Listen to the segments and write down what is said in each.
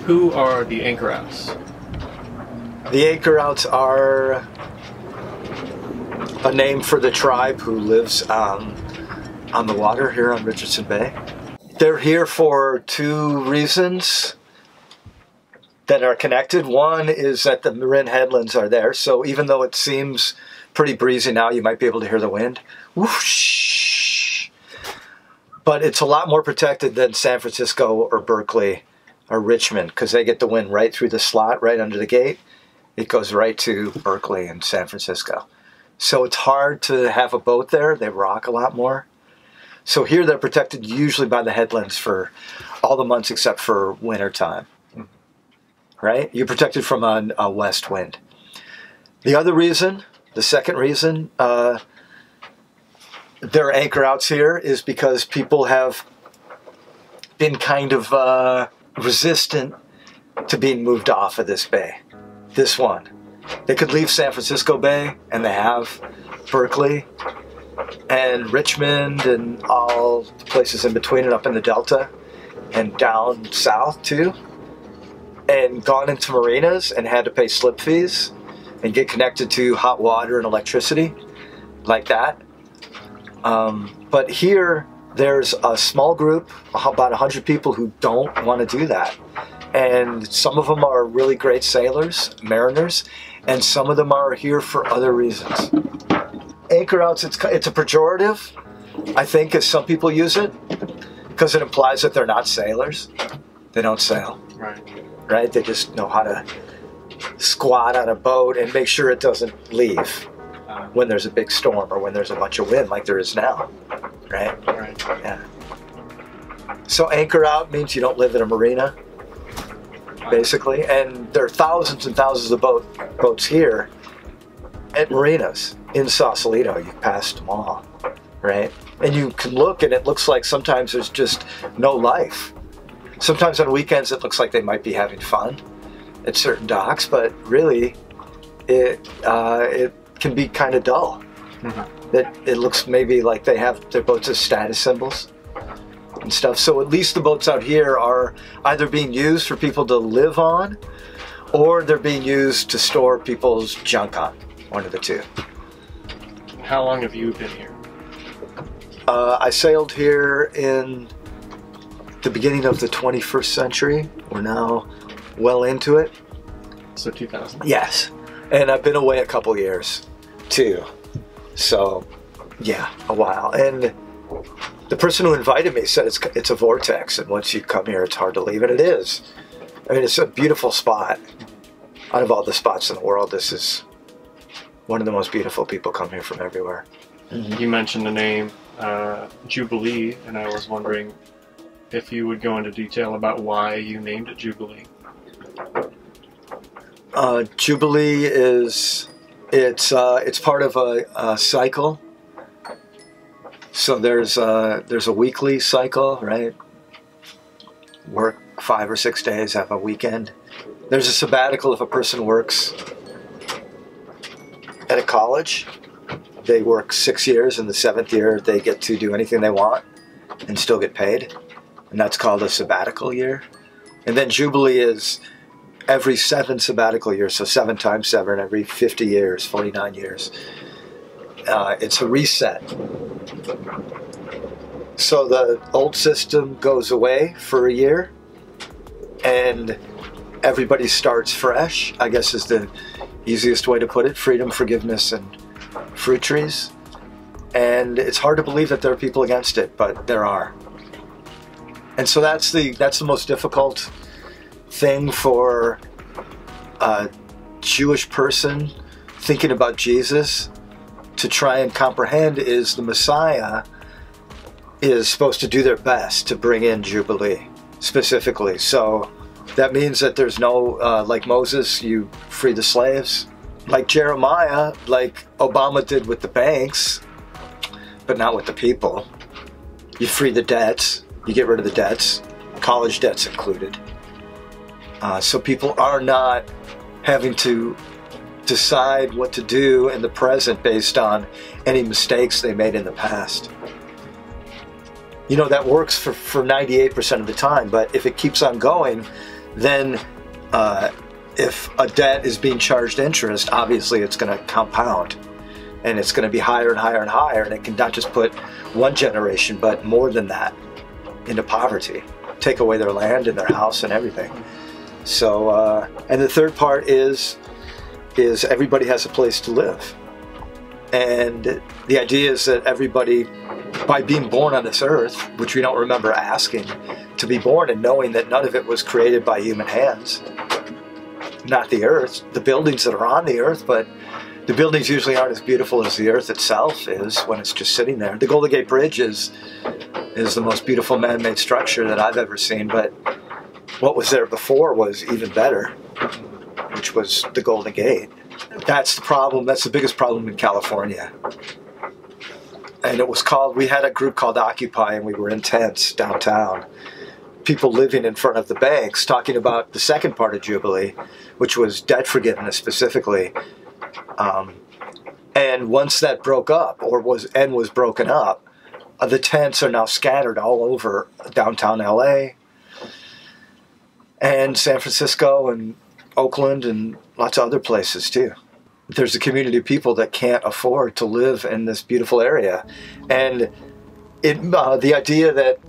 Who are the anchor outs? The anchor outs are a name for the tribe who lives on the water here on Richardson Bay. They're here for two reasons that are connected. One is that the Marin headlands are there, so even though it seems pretty breezy now, you might be able to hear the wind. Whoosh! But it's a lot more protected than San Francisco or Berkeley or Richmond, because they get the wind right through the slot, right under the gate. It goes right to Berkeley and San Francisco. So it's hard to have a boat there. They rock a lot more. So here they're protected usually by the headlands for all the months except for winter time. Right? You're protected from a west wind. The other reason, the second reason there are anchor outs here is because people have been kind of resistant to being moved off of this bay. This one. They could leave San Francisco Bay, and they have Berkeley and Richmond and all the places in between and up in the Delta and down south too, and gone into marinas and had to pay slip fees and get connected to hot water and electricity like that. But here there's a small group, about 100 people, who don't want to do that. And some of them are really great sailors, mariners, and some of them are here for other reasons. Anchor outs, it's a pejorative, I think, as some people use it, because it implies that they're not sailors. They don't sail. Right? They just know how to squat on a boat and make sure it doesn't leave when there's a big storm or when there's a bunch of wind like there is now. Right? Yeah. So anchor out means you don't live in a marina, basically, and there are thousands and thousands of boats here at marinas in Sausalito. You've passed them all, right? And you can look, and it looks like sometimes there's just no life. Sometimes on weekends it looks like they might be having fun at certain docks, but really it can be kind of dull. It looks maybe like they have their boats as status symbols and stuff. So at least the boats out here are either being used for people to live on, or they're being used to store people's junk on. One of the two. How long have you been here? I sailed here in the beginning of the 21st century. We're now well into it. So 2000? Yes. And I've been away a couple years too. So yeah, a while. And the person who invited me said it's a vortex, and once you come here it's hard to leave, and it is. I mean, it's a beautiful spot. Out of all the spots in the world, this is one of the most beautiful. People come here from everywhere. You mentioned the name Jubilee, and I was wondering if you would go into detail about why you named it Jubilee. Jubilee is it's part of a cycle. So there's a weekly cycle, right? Work 5 or 6 days, have a weekend. There's a sabbatical if a person works at a college. They work 6 years, and the 7th year they get to do anything they want and still get paid. And that's called a sabbatical year. And then Jubilee is every 7 sabbatical years, so 7 times 7, every 50 years, 49 years. It's a reset. So the old system goes away for a year, and everybody starts fresh, I guess is the easiest way to put it. Freedom, forgiveness, and fruit trees. And it's hard to believe that there are people against it, but there are. And so that's the most difficult thing for a Jewish person thinking about Jesus to try and comprehend, is the Messiah is supposed to do their best to bring in Jubilee specifically. So that means that there's no, like Moses, you free the slaves. Like Jeremiah, like Obama did with the banks, but not with the people. You free the debts, you get rid of the debts, college debts included. So people are not having to decide what to do in the present based on any mistakes they made in the past. You know, that works for 98% of the time, but if it keeps on going, then if a debt is being charged interest, obviously it's going to compound. And it's going to be higher and higher and higher, and it can not just put one generation, but more than that, into poverty. Take away their land and their house and everything. So, and the third part is everybody has a place to live. And the idea is that everybody, by being born on this earth, which we don't remember asking to be born, and knowing that none of it was created by human hands, not the earth, the buildings that are on the earth, but the buildings usually aren't as beautiful as the earth itself is when it's just sitting there. The Golden Gate Bridge is the most beautiful man-made structure that I've ever seen, but what was there before was even better, which was the Golden Gate. That's the problem. That's the biggest problem in California. And it was called, we had a group called Occupy, and we were in tents downtown. People living in front of the banks, talking about the second part of Jubilee, which was debt forgiveness specifically. And once that broke up, or was broken up, the tents are now scattered all over downtown LA and San Francisco and Oakland and lots of other places too. There's a community of people that can't afford to live in this beautiful area. And the idea that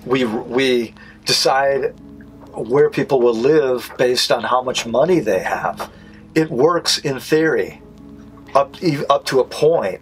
we decide where people will live based on how much money they have, it works in theory up to a point.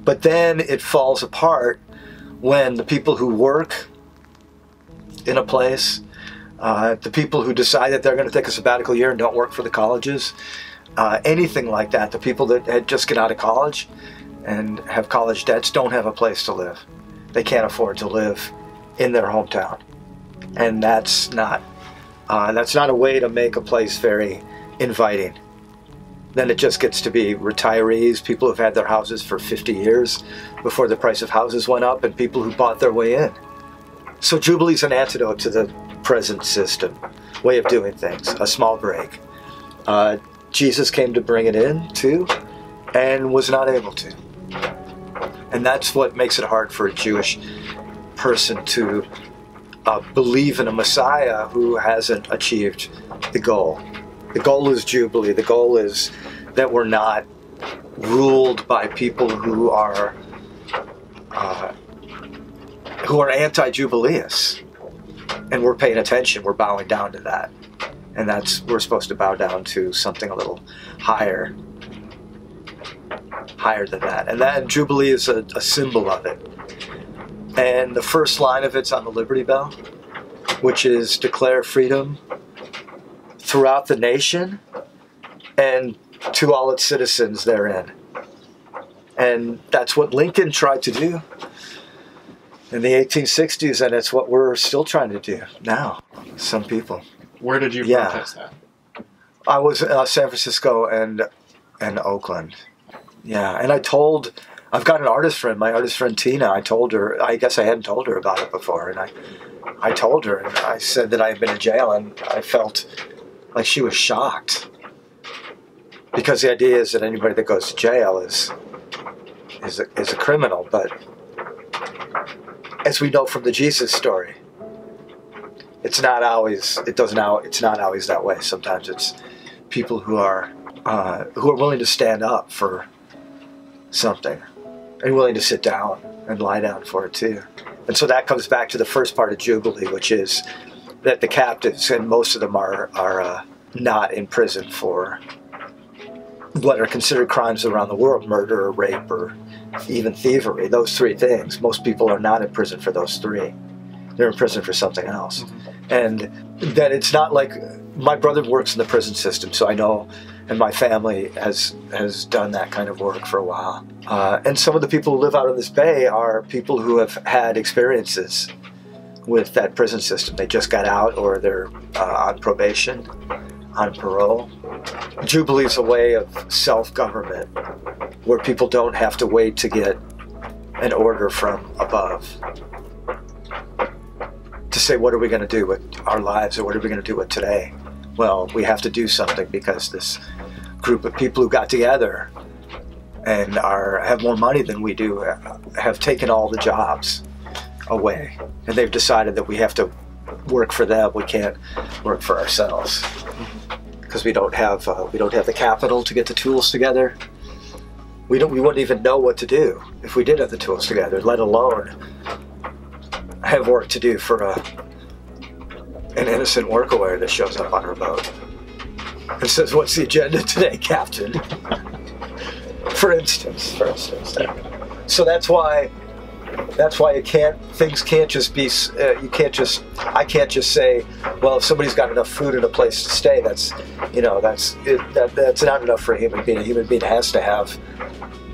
But then it falls apart when the people who work in a place, the people who decide that they're going to take a sabbatical year and don't work for the colleges, anything like that, the people that had just get out of college and have college debts don't have a place to live. They can't afford to live in their hometown. And that's not a way to make a place very inviting. Then it just gets to be retirees, people who've had their houses for 50 years before the price of houses went up, and people who bought their way in. So Jubilee's an antidote to the present system, way of doing things, a small break. Jesus came to bring it in too, and was not able to. And that's what makes it hard for a Jewish person to believe in a Messiah who hasn't achieved the goal. The goal is Jubilee. The goal is that we're not ruled by people who are anti-Jubileists, and we're paying attention. We're bowing down to that, and we're supposed to bow down to something a little higher than that. And that Jubilee is a symbol of it. And the first line of it's on the Liberty Bell, which is declare freedom throughout the nation and to all its citizens therein. And that's what Lincoln tried to do in the 1860s, and it's what we're still trying to do now, some people. Where did you protest that? I was in San Francisco and Oakland. Yeah, and I've got an artist friend, my artist friend Tina. I told her, I guess I hadn't told her about it before, and I told her, and I said that I had been in jail, and I felt like she was shocked. Because the idea is that anybody that goes to jail is a criminal, but as we know from the Jesus story, it's not always that way. Sometimes it's people who are willing to stand up for something and willing to sit down and lie down for it too. And so that comes back to the first part of Jubilee, which is that the captives, and most of them are not in prison for what are considered crimes around the world, murder or rape or even thievery, those three things. Most people are not in prison for those three. They're in prison for something else. Mm-hmm. And that it's not like, my brother works in the prison system, so I know, and my family has done that kind of work for a while. And some of the people who live out in this bay are people who have had experiences with that prison system. They just got out, or they're on probation, on parole. Jubilee is a way of self-government where people don't have to wait to get an order from above to say, what are we going to do with our lives, or what are we going to do with today? Well, we have to do something because this group of people who got together and have more money than we do have taken all the jobs away, and they've decided that we have to work for them, we can't work for ourselves, because we don't have the capital to get the tools together. We wouldn't even know what to do if we did have the tools together, let alone have work to do for an innocent workaway that shows up on our boat and says, "What's the agenda today, Captain?" For instance. So that's why things can't just be. I can't just say, well, if somebody's got enough food and a place to stay, that's not enough for a human being. A human being has to have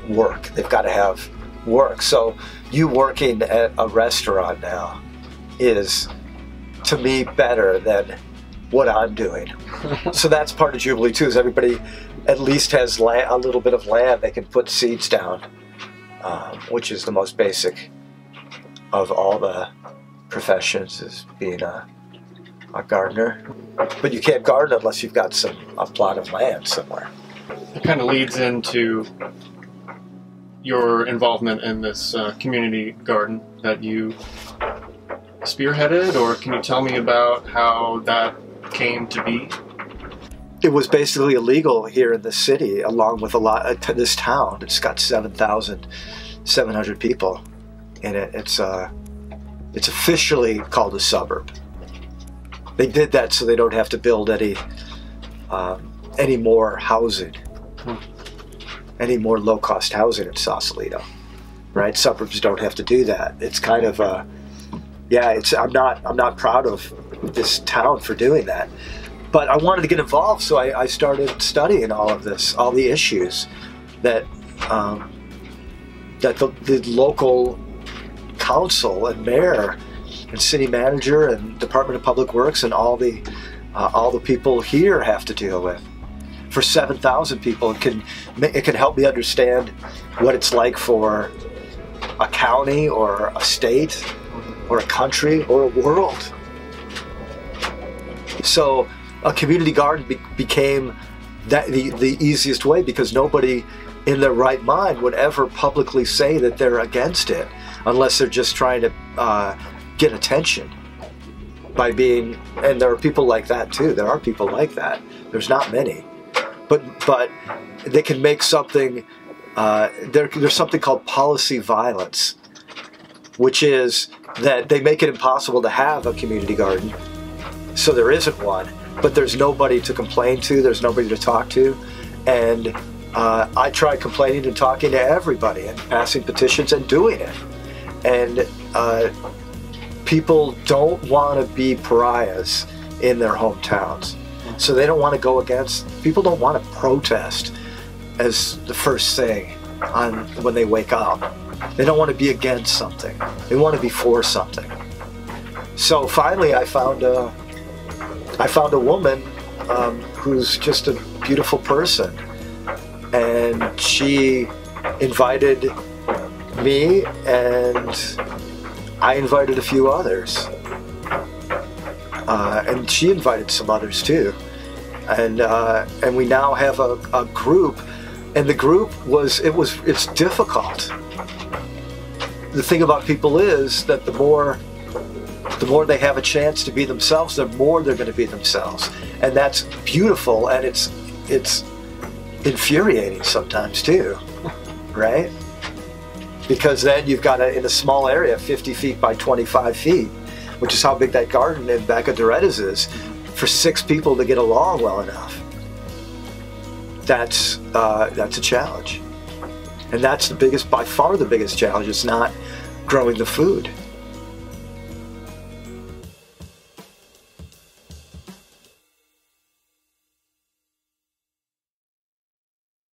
work. They've got to have work. So you working at a restaurant now is, to me, better than what I'm doing. So that's part of Jubilee too, is everybody at least has a little bit of land they can put seeds down, which is the most basic of all the professions, is being a gardener. But you can't garden unless you've got a plot of land somewhere. It kind of leads into your involvement in this community garden that you spearheaded, or can you tell me about how that came to be? It was basically illegal here in the city, along with this town. It's got 7,700 people in it. It's officially called a suburb. They did that so they don't have to build any more housing, any more low-cost housing in Sausalito, right? Suburbs don't have to do that. It's kind of I'm not proud of this town for doing that. But I wanted to get involved, so I started studying all of this, all the issues that the local council and mayor and city manager and Department of Public Works and all the people here have to deal with. For 7,000 people, it can help me understand what it's like for a county or a state or a country or a world. So a community garden became the easiest way, because nobody in their right mind would ever publicly say that they're against it, unless they're just trying to get attention by being, and there are people like that too. There are people like that. There's not many, but they can make something. There's something called policy violence, which is that they make it impossible to have a community garden, so there isn't one. But there's nobody to complain to, there's nobody to talk to. And I tried complaining and talking to everybody and passing petitions and doing it. And people don't want to be pariahs in their hometowns. So they don't want to go against, people don't want to protest as the first thing when they wake up. They don't want to be against something. They want to be for something. So finally I found a woman who's just a beautiful person, and she invited me, and I invited a few others, and she invited some others too, and we now have a group, and the group it's difficult. The thing about people is that the more they have a chance to be themselves, the more they're going to be themselves. And that's beautiful, and it's infuriating sometimes too, right? Because then you've got in a small area, 50 feet by 25 feet, which is how big that garden in back of Doretta's is, for 6 people to get along well enough. That's a challenge. And that's by far the biggest challenge. It's not growing the food.